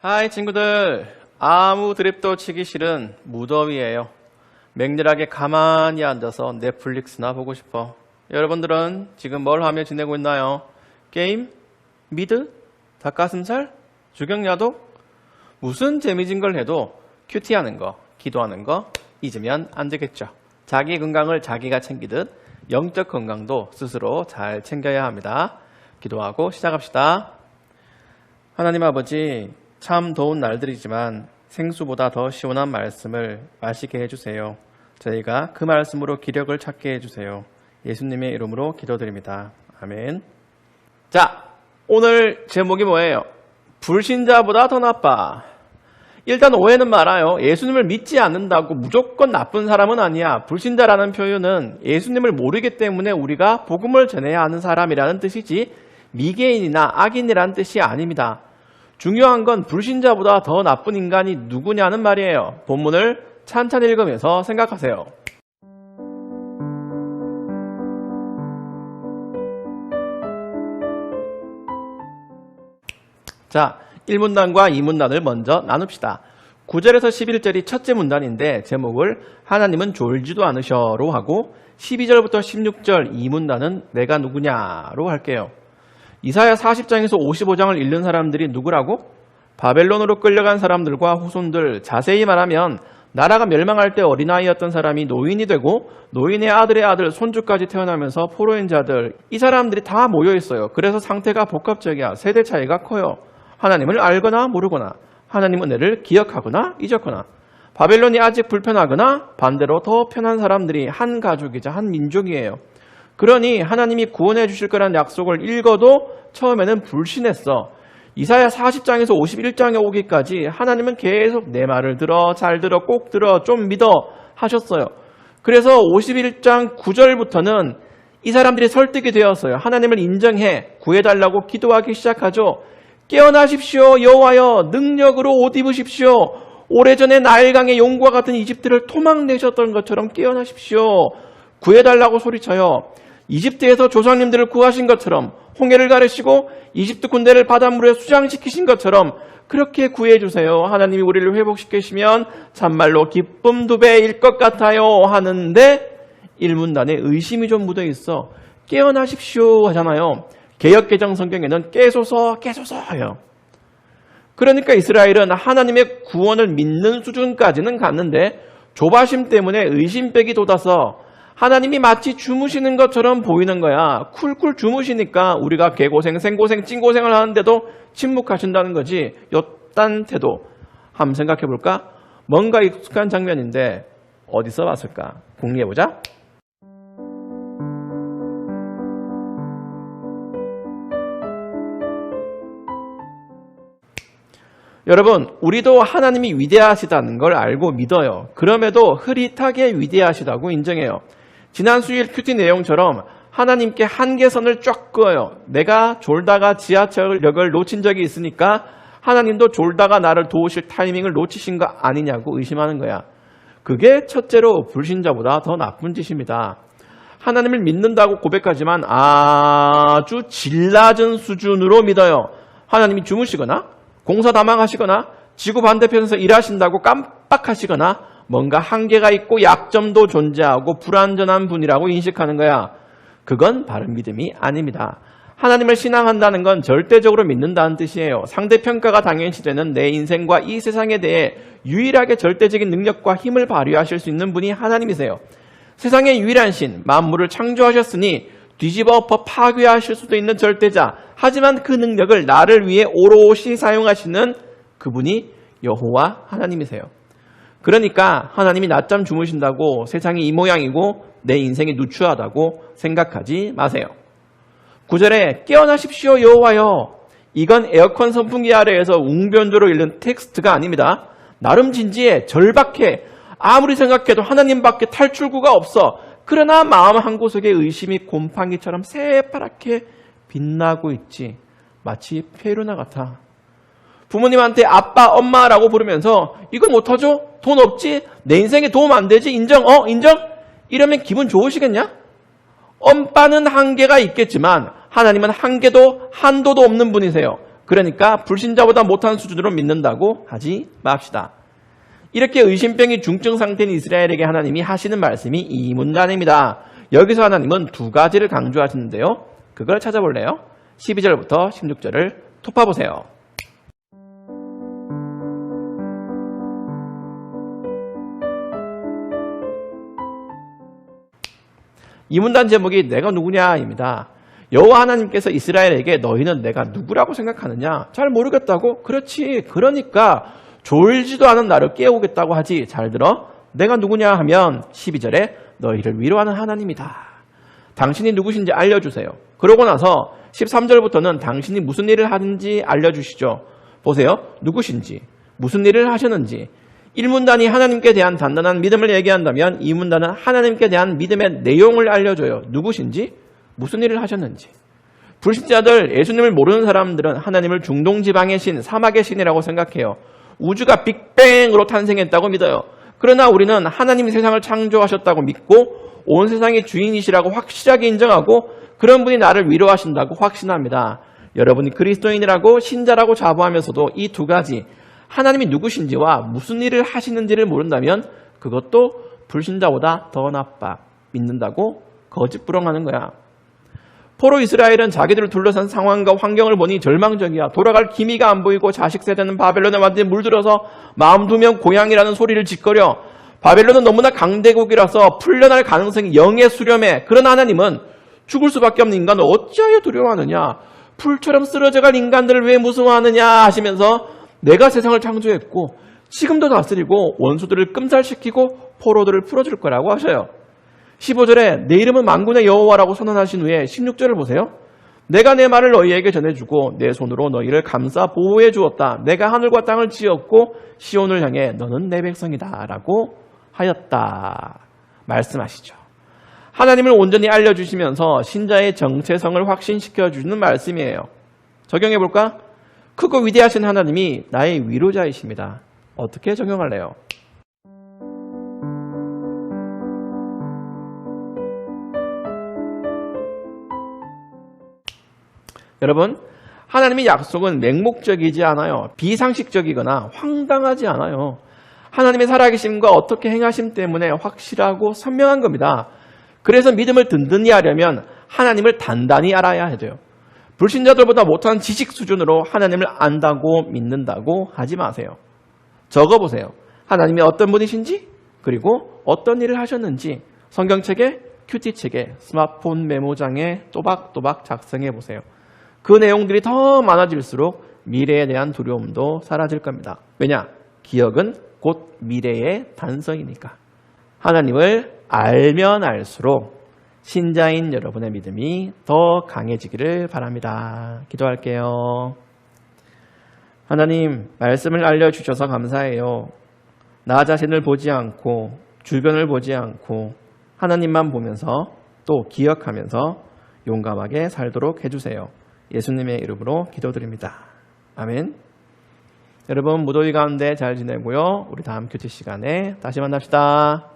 하이 친구들, 아무 드립도 치기 싫은 무더위예요. 맹렬하게 가만히 앉아서 넷플릭스나 보고 싶어. 여러분들은 지금 뭘 하며 지내고 있나요? 게임? 미드? 닭가슴살? 주경야독? 무슨 재미진 걸 해도 큐티하는 거, 기도하는 거 잊으면 안 되겠죠. 자기 건강을 자기가 챙기듯 영적 건강도 스스로 잘 챙겨야 합니다. 기도하고 시작합시다. 하나님 아버지, 참 더운 날들이지만 생수보다 더 시원한 말씀을 마시게 해주세요. 저희가 그 말씀으로 기력을 찾게 해주세요. 예수님의 이름으로 기도드립니다. 아멘. 자, 오늘 제목이 뭐예요? 불신자보다 더 나빠. 일단 오해는 말아요. 예수님을 믿지 않는다고 무조건 나쁜 사람은 아니야. 불신자라는 표현은 예수님을 모르기 때문에 우리가 복음을 전해야 하는 사람이라는 뜻이지 미개인이나 악인이라는 뜻이 아닙니다. 중요한 건 불신자보다 더 나쁜 인간이 누구냐는 말이에요. 본문을 찬찬히 읽으면서 생각하세요. 자, 1문단과 2문단을 먼저 나눕시다. 9절에서 11절이 첫째 문단인데 제목을 하나님은 졸지도 않으셔로 하고 12절부터 16절 2문단은 내가 누구냐로 할게요. 이사야 40장에서 55장을 읽는 사람들이 누구라고? 바벨론으로 끌려간 사람들과 후손들, 자세히 말하면 나라가 멸망할 때 어린아이였던 사람이 노인이 되고 노인의 아들의 아들, 손주까지 태어나면서 포로인 자들, 이 사람들이 다 모여있어요. 그래서 상태가 복합적이야. 세대 차이가 커요. 하나님을 알거나 모르거나, 하나님 은혜를 기억하거나 잊었거나, 바벨론이 아직 불편하거나 반대로 더 편한 사람들이 한 가족이자 한 민족이에요. 그러니 하나님이 구원해 주실 거라는 약속을 읽어도 처음에는 불신했어. 이사야 40장에서 51장에 오기까지 하나님은 계속 내 말을 들어, 잘 들어, 꼭 들어, 좀 믿어 하셨어요. 그래서 51장 9절부터는 이 사람들이 설득이 되었어요. 하나님을 인정해 구해달라고 기도하기 시작하죠. 깨어나십시오 여호와여, 능력으로 옷 입으십시오. 오래전에 나일강의 용과 같은 이집트를 토막내셨던 것처럼 깨어나십시오. 구해달라고 소리쳐요. 이집트에서 조상님들을 구하신 것처럼, 홍해를 가르시고 이집트 군대를 바닷물에 수장시키신 것처럼 그렇게 구해주세요. 하나님이 우리를 회복시키시면 참말로 기쁨 2배일 것 같아요 하는데 1문단에 의심이 좀 묻어있어. 깨어나십시오 하잖아요. 개역개정 성경에는 깨소서 깨소서예요. 그러니까 이스라엘은 하나님의 구원을 믿는 수준까지는 갔는데 조바심 때문에 의심백이 돋아서 하나님이 마치 주무시는 것처럼 보이는 거야. 쿨쿨 주무시니까 우리가 개고생, 생고생, 찐고생을 하는데도 침묵하신다는 거지. 요딴 태도 한번 생각해 볼까? 뭔가 익숙한 장면인데 어디서 왔을까? 궁리해보자. 여러분, 우리도 하나님이 위대하시다는 걸 알고 믿어요. 그럼에도 흐릿하게 위대하시다고 인정해요. 지난 수요일 큐티 내용처럼 하나님께 한계선을 쫙 그어요. 내가 졸다가 지하철역을 놓친 적이 있으니까 하나님도 졸다가 나를 도우실 타이밍을 놓치신 거 아니냐고 의심하는 거야. 그게 첫째로 불신자보다 더 나쁜 짓입니다. 하나님을 믿는다고 고백하지만 아주 질 낮은 수준으로 믿어요. 하나님이 주무시거나 공사다망하시거나 지구 반대편에서 일하신다고 깜빡하시거나 뭔가 한계가 있고 약점도 존재하고 불완전한 분이라고 인식하는 거야. 그건 바른 믿음이 아닙니다. 하나님을 신앙한다는 건 절대적으로 믿는다는 뜻이에요. 상대평가가 당연시되는 내 인생과 이 세상에 대해 유일하게 절대적인 능력과 힘을 발휘하실 수 있는 분이 하나님이세요. 세상의 유일한 신, 만물을 창조하셨으니 뒤집어 엎어 파괴하실 수도 있는 절대자, 하지만 그 능력을 나를 위해 오롯이 사용하시는 그분이 여호와 하나님이세요. 그러니까 하나님이 낮잠 주무신다고 세상이 이 모양이고 내 인생이 누추하다고 생각하지 마세요. 9절에 깨어나십시오 여호와여, 이건 에어컨 선풍기 아래에서 웅변조로 읽는 텍스트가 아닙니다. 나름 진지해, 절박해. 아무리 생각해도 하나님밖에 탈출구가 없어. 그러나 마음 한구석에 의심이 곰팡이처럼 새파랗게 빛나고 있지. 마치 페루나 같아. 부모님한테 아빠, 엄마라고 부르면서 이거 못하죠? 돈 없지? 내 인생에 도움 안 되지? 인정? 인정? 이러면 기분 좋으시겠냐? 엄빠는 한계가 있겠지만 하나님은 한계도 한도도 없는 분이세요. 그러니까 불신자보다 못한 수준으로 믿는다고 하지 맙시다. 이렇게 의심병이 중증 상태인 이스라엘에게 하나님이 하시는 말씀이 이 문단입니다. 여기서 하나님은 두 가지를 강조하시는데요. 그걸 찾아볼래요? 12절부터 16절을 톱파보세요. 이 문단 제목이 내가 누구냐입니다. 여호와 하나님께서 이스라엘에게 너희는 내가 누구라고 생각하느냐? 잘 모르겠다고? 그렇지. 그러니까 졸지도 않은 나를 깨우겠다고 하지. 잘 들어. 내가 누구냐 하면 12절에 너희를 위로하는 하나님이다. 당신이 누구신지 알려주세요. 그러고 나서 13절부터는 당신이 무슨 일을 하는지 알려주시죠. 보세요. 누구신지, 무슨 일을 하셨는지. 1문단이 하나님께 대한 단단한 믿음을 얘기한다면 2문단은 하나님께 대한 믿음의 내용을 알려줘요. 누구신지, 무슨 일을 하셨는지. 불신자들, 예수님을 모르는 사람들은 하나님을 중동지방의 신, 사막의 신이라고 생각해요. 우주가 빅뱅으로 탄생했다고 믿어요. 그러나 우리는 하나님이 세상을 창조하셨다고 믿고 온 세상의 주인이시라고 확실하게 인정하고 그런 분이 나를 위로하신다고 확신합니다. 여러분이 그리스도인이라고 신자라고 자부하면서도 이 두 가지, 하나님이 누구신지와 무슨 일을 하시는지를 모른다면 그것도 불신자보다 더 나빠. 믿는다고 거짓부렁하는 거야. 포로 이스라엘은 자기들을 둘러싼 상황과 환경을 보니 절망적이야. 돌아갈 기미가 안 보이고 자식 세대는 바벨론에 완전히 물들어서 마음 두면 고향이라는 소리를 짓거려. 바벨론은 너무나 강대국이라서 풀려날 가능성이 0에 수렴해. 그러나 하나님은 죽을 수밖에 없는 인간을 어찌하여 두려워하느냐? 풀처럼 쓰러져갈 인간들을 왜 무서워하느냐 하시면서 내가 세상을 창조했고 지금도 다스리고 원수들을 끔살시키고 포로들을 풀어줄 거라고 하셔요. 15절에 내 이름은 만군의 여호와라고 선언하신 후에 16절을 보세요. 내가 내 말을 너희에게 전해주고 내 손으로 너희를 감싸 보호해 주었다. 내가 하늘과 땅을 지었고 시온을 향해 너는 내 백성이다 라고 하였다. 말씀하시죠. 하나님을 온전히 알려주시면서 신자의 정체성을 확신시켜주는 말씀이에요. 적용해볼까? 크고 위대하신 하나님이 나의 위로자이십니다. 어떻게 적용할래요? 여러분, 하나님의 약속은 맹목적이지 않아요. 비상식적이거나 황당하지 않아요. 하나님의 살아계심과 어떻게 행하심 때문에 확실하고 선명한 겁니다. 그래서 믿음을 든든히 하려면 하나님을 단단히 알아야 돼요. 불신자들보다 못한 지식 수준으로 하나님을 안다고 믿는다고 하지 마세요. 적어보세요. 하나님이 어떤 분이신지, 그리고 어떤 일을 하셨는지 성경책에, 큐티책에, 스마트폰 메모장에 또박또박 작성해보세요. 그 내용들이 더 많아질수록 미래에 대한 두려움도 사라질 겁니다. 왜냐? 기억은 곧 미래의 단서이니까. 하나님을 알면 알수록 신자인 여러분의 믿음이 더 강해지기를 바랍니다. 기도할게요. 하나님, 말씀을 알려주셔서 감사해요. 나 자신을 보지 않고 주변을 보지 않고 하나님만 보면서 또 기억하면서 용감하게 살도록 해주세요. 예수님의 이름으로 기도드립니다. 아멘. 여러분, 무더위 가운데 잘 지내고요. 우리 다음 큐티 시간에 다시 만납시다.